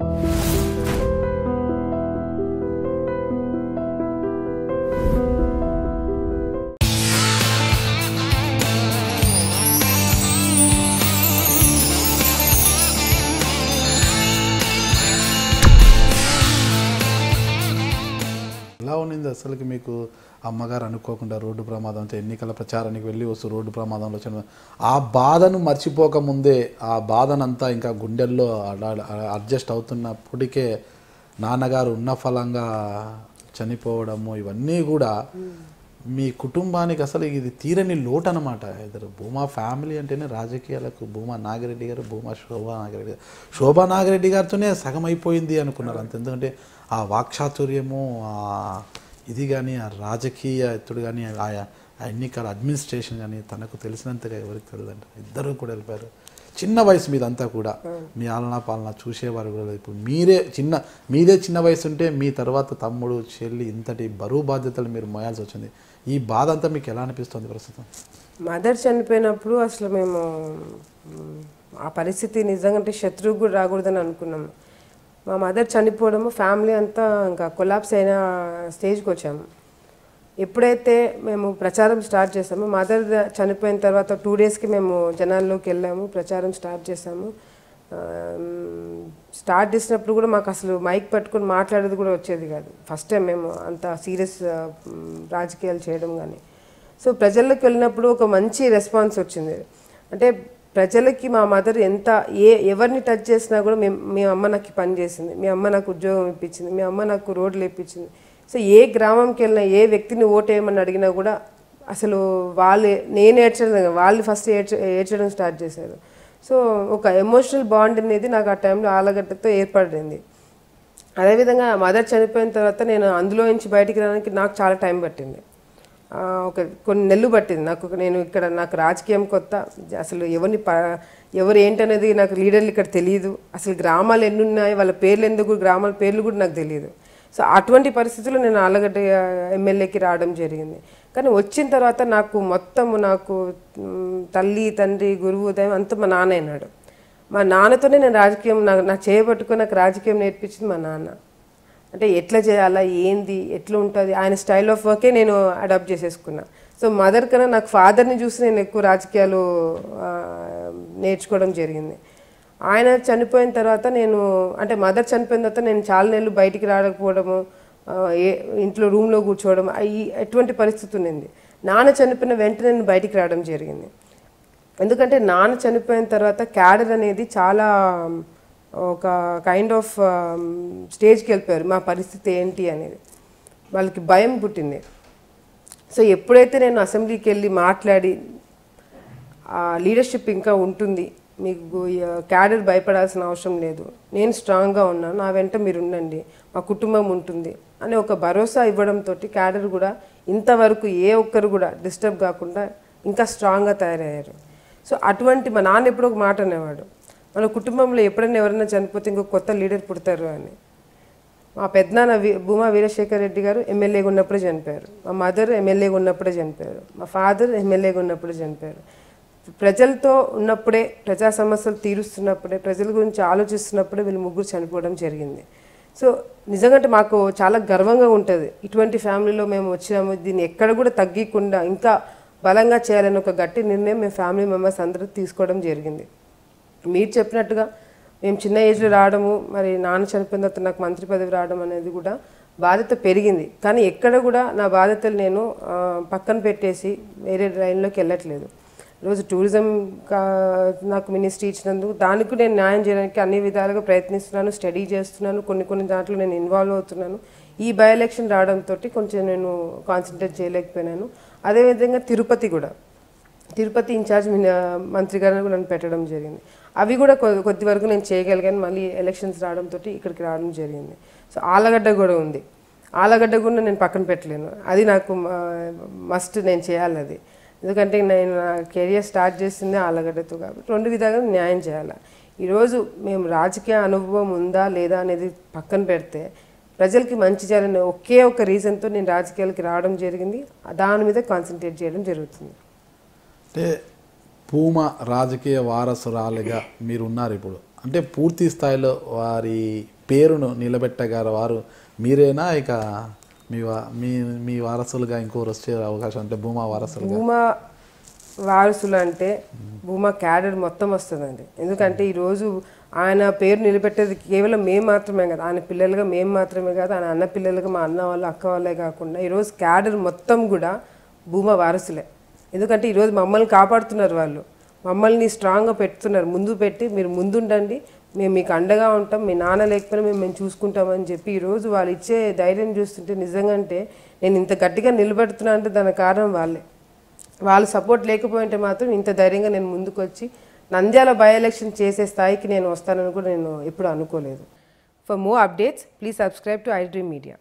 ఎలా ఉన్నది అసలుకి మీకు అమ్మగారు అనుకోకుండా రోడ్డు ప్రమాదంతో ఎన్నికల ప్రచారానికి వెళ్ళి వస్తూ రోడ్డు ప్రమాదంలో వచ్చిన ఆ బాధను మర్చిపోకముందే ఆ బాధనంతా ఇంకా గుండెల్లో అడ్జస్ట్ అవుతున్నప్పటికే నాన్నగారు ఉన్న ఫలంగా చనిపోవడము ఇవన్నీ కూడా మీ కుటుంబానికి అసలు ఇది తీరని లోటు అనమాట. ఇద్దరు భూమా ఫ్యామిలీ అంటేనే రాజకీయాలకు భూమా నాగిరెడ్డి గారు, భూమా శోభా నాగిరెడ్డి గారు. శోభా నాగిరెడ్డి గారితోనే సగం అయిపోయింది అనుకున్నారు అంత. ఎందుకంటే ఆ వాక్చాతుర్యము, ఇది కానీ ఆ రాజకీయ ఎత్తుడు కానీ ఆ ఎన్నికల అడ్మినిస్ట్రేషన్ కానీ తనకు తెలిసినంతగా ఎవరికి తెలియదంట. ఇద్దరు కూడా వెళ్ళిపోయారు చిన్న వయసు మీద. అంతా కూడా మీ ఆలనా పాలన చూసేవారు కూడా. ఇప్పుడు మీదే చిన్న వయసు ఉంటే మీ తర్వాత తమ్ముడు చెల్లి ఇంతటి బరువు బాధ్యతలు మీరు మోయాల్సి వచ్చింది. ఈ బాధ అంతా మీకు ఎలా అనిపిస్తుంది ప్రస్తుతం? మదర్ చనిపోయినప్పుడు అసలు మేము ఆ పరిస్థితి నిజంగా శత్రువు కూడా రాకూడదని అనుకున్నాము. మా మదర్ చనిపోవడము ఫ్యామిలీ అంతా ఇంకా కొలాప్స్ అయిన స్టేజ్కి వచ్చాము. ఎప్పుడైతే మేము ప్రచారం స్టార్ట్ చేసామో, మదర్ చనిపోయిన తర్వాత 2 డేస్కి మేము జనాల్లోకి వెళ్ళాము, ప్రచారం స్టార్ట్ చేసాము. స్టార్ట్ చేసినప్పుడు కూడా మాకు అసలు మైక్ పట్టుకొని మాట్లాడేది కూడా వచ్చేది కాదు. ఫస్ట్ టైం మేము అంత సీరియస్ రాజకీయాలు చేయడం కానీ. సో ప్రజల్లోకి వెళ్ళినప్పుడు ఒక మంచి రెస్పాన్స్ వచ్చింది. అంటే ప్రజలకి మా మదర్ ఎవరిని టచ్ చేసినా కూడా మీ అమ్మ నాకు పని చేసింది, మీ అమ్మ నాకు ఉద్యోగం ఇప్పించింది, మీ అమ్మ నాకు రోడ్లు ఇప్పించింది. సో ఏ గ్రామంకి వెళ్ళినా ఏ వ్యక్తిని ఓటేయమని అడిగినా కూడా అసలు నేను ఏడ్చడం, వాళ్ళు ఫస్ట్ ఏడ్చడం స్టార్ట్ చేశారు. సో ఒక ఎమోషనల్ బాండ్ అనేది నాకు ఆ టైంలో ఆలగడ్డతో ఏర్పడింది. అదేవిధంగా మదర్ చనిపోయిన తర్వాత నేను అందులో నుంచి బయటికి రావడానికి నాకు చాలా టైం పట్టింది. కొన్ని నెలలు పట్టింది నాకు రాజకీయం కొత్త. అసలు ఎవరు ఏంటనేది నాకు లీడర్లు ఇక్కడ తెలియదు. అసలు గ్రామాలు ఎన్ని ఉన్నాయి, వాళ్ళ పేర్లు ఎందుకు, గ్రామాల పేర్లు కూడా నాకు తెలియదు. సో అటువంటి పరిస్థితుల్లో నేను ఆలగడ్డ ఎమ్మెల్యేకి రావడం జరిగింది. కానీ వచ్చిన తర్వాత నాకు తల్లి తండ్రి గురువు దైవం అంతా మా నాన్న అయినాడు. మా నాన్నతోనే నేను రాజకీయం నాకు చేయబట్టుకొని నాకు రాజకీయం నేర్పించింది మా నాన్న. అంటే ఎట్లా చేయాలా, ఏంది, ఎట్లా ఉంటుంది, ఆయన స్టైల్ ఆఫ్ వర్కే నేను అడాప్ట్ చేసేసుకున్నా. సో మదర్ కన్నా నాకు ఫాదర్ని చూసి నేను ఎక్కువ రాజకీయాలు నేర్చుకోవడం జరిగింది. ఆయన చనిపోయిన తర్వాత మదర్ చనిపోయిన తర్వాత నేను చాలా నెలలు బయటికి రాకపోవడము, ఇంట్లో రూమ్లో కూర్చోవడం, ఎటువంటి పరిస్థితి ఉన్నింది. నాన్న చనిపోయిన వెంటనే నేను బయటికి రావడం జరిగింది. ఎందుకంటే నాన్న చనిపోయిన తర్వాత క్యాడర్ అనేది చాలా ఒక కైండ్ ఆఫ్ స్టేజ్కి వెళ్ళిపోయారు. మా పరిస్థితి ఏంటి అనేది వాళ్ళకి భయం పుట్టింది. సో ఎప్పుడైతే నేను అసెంబ్లీకి వెళ్ళి మాట్లాడి లీడర్షిప్ ఇంకా ఉంటుంది, మీకు క్యాడర్ భయపడాల్సిన అవసరం లేదు, నేను స్ట్రాంగ్గా ఉన్నాను, నా వెంట మీరు ఉండండి, మా కుటుంబం ఉంటుంది అనే ఒక భరోసా ఇవ్వడంతో క్యాడర్ కూడా ఇంతవరకు ఏ ఒక్కరు కూడా డిస్టర్బ్ కాకుండా ఇంకా స్ట్రాంగ్గా తయారయ్యారు. సో అటువంటి మా నాన్న ఎప్పుడో ఒక మాట అనేవాడు, మన కుటుంబంలో ఎప్పుడైనా ఎవరైనా చనిపోతే ఇంకో కొత్త లీడర్ పుడతారు అని. మా పెద్దనాన్న భూమా వీరశేఖర్ రెడ్డి గారు ఎమ్మెల్యేగా ఉన్నప్పుడే చనిపోయారు, మా మదర్ ఎమ్మెల్యేగా ఉన్నప్పుడే చనిపోయారు, మా ఫాదర్ ఎమ్మెల్యేగా ఉన్నప్పుడే చనిపోయారు. ప్రజలతో ఉన్నప్పుడే, ప్రజా సమస్యలు తీరుస్తున్నప్పుడే, ప్రజల గురించి ఆలోచిస్తున్నప్పుడే వీళ్ళు ముగ్గురు చనిపోవడం జరిగింది. సో నిజంగా మాకు చాలా గర్వంగా ఉంటుంది, ఇటువంటి ఫ్యామిలీలో మేము వచ్చాము, దీన్ని ఎక్కడ కూడా తగ్గకుండా ఇంకా బలంగా చేయాలని ఒక గట్టి నిర్ణయం మేము ఫ్యామిలీ మెంబర్స్ అందరూ తీసుకోవడం జరిగింది. మీరు చెప్పినట్టుగా మేము చిన్న ఏజ్లో రావడము, మరి నాన్న చనిపోయిన తర్వాత నాకు మంత్రి పదవి రావడం అనేది కూడా బాధ్యత పెరిగింది. కానీ ఎక్కడ కూడా నా బాధ్యతలు నేను పక్కన పెట్టేసి వేరే లైన్లోకి వెళ్ళట్లేదు. ఈరోజు టూరిజం నాకు మినిస్ట్రీ ఇచ్చినందుకు దానికి నేను న్యాయం చేయడానికి అన్ని విధాలుగా ప్రయత్నిస్తున్నాను, స్టడీ చేస్తున్నాను, కొన్ని దాంట్లో నేను ఇన్వాల్వ్ అవుతున్నాను. ఈ బై ఎలక్షన్ రావడంతో కొంచెం నేను కాన్సన్ట్రేట్ చేయలేకపోయినాను. అదేవిధంగా తిరుపతి ఇన్ఛార్జ్ మంత్రి గారిని కూడా నన్ను పెట్టడం జరిగింది. అవి కూడా కొద్ది వరకు నేను చేయగలిగాను. మళ్ళీ ఎలక్షన్స్ రావడంతో ఇక్కడికి రావడం జరిగింది. సో ఆలగడ్డ కూడా ఉంది, ఆలగడ్డ కూడా నేను పక్కన పెట్టలేను, అది నాకు మస్ట్, నేను చేయాలి అది. ఎందుకంటే నేను నా కెరియర్ స్టార్ట్ చేసిందే ఆలగడ్డతో, కాబట్టి 2 విధాలుగా న్యాయం చేయాలి. ఈరోజు మేము రాజకీయ అనుభవం ఉందా లేదా అనేది పక్కన పెడితే ప్రజలకి మంచి చేయాలనే ఒకే ఒక రీజన్తో నేను రాజకీయాలకి రావడం జరిగింది, దాని మీద కాన్సన్ట్రేట్ చేయడం జరుగుతుంది. అంటే భూమా రాజకీయ వారసురాలిగా మీరు ఉన్నారు. ఇప్పుడు అంటే పూర్తి స్థాయిలో వారి పేరును నిలబెట్టగల వారు మీరేనా, ఇక మీ వారసులుగా ఇంకోరు వచ్చే అవకాశం, అంటే భూమా వారసులుగా? భూమా వారసులు అంటే భూమా క్యాడర్ మొత్తం వస్తుందండి. ఎందుకంటే ఈరోజు ఆయన పేరు నిలబెట్టేది కేవలం మేము మాత్రమే కాదు, ఆయన పిల్లలుగా మేము మాత్రమే కాదు, ఆయన అన్న పిల్లలుగా మా అన్న వాళ్ళు అక్క వాళ్ళే కాకుండా ఈరోజు క్యాడర్ మొత్తం కూడా భూమా వారసులే. ఎందుకంటే ఈరోజు మమ్మల్ని కాపాడుతున్నారు, వాళ్ళు మమ్మల్ని స్ట్రాంగ్గా పెడుతున్నారు, ముందు పెట్టి మీరు ముందుండండి, మేము మీకు అండగా ఉంటాం, మీ నాన్న లేకపోయినా మేము చూసుకుంటామని చెప్పి ఈరోజు వాళ్ళు ఇచ్చే ధైర్యం చూస్తుంటే నిజంగా అంటే నేను ఇంత గట్టిగా నిలబెడుతున్నా అంటే దానికి కారణం వాళ్ళే. వాళ్ళ సపోర్ట్ లేకపోయింటే మాత్రం ఇంత ధైర్యంగా నేను ముందుకు వచ్చి నంద్యాల బై ఎలక్షన్ చేసే స్థాయికి నేను వస్తానని కూడా నేను ఎప్పుడు అనుకోలేదు. For more updates please subscribe to I dream media.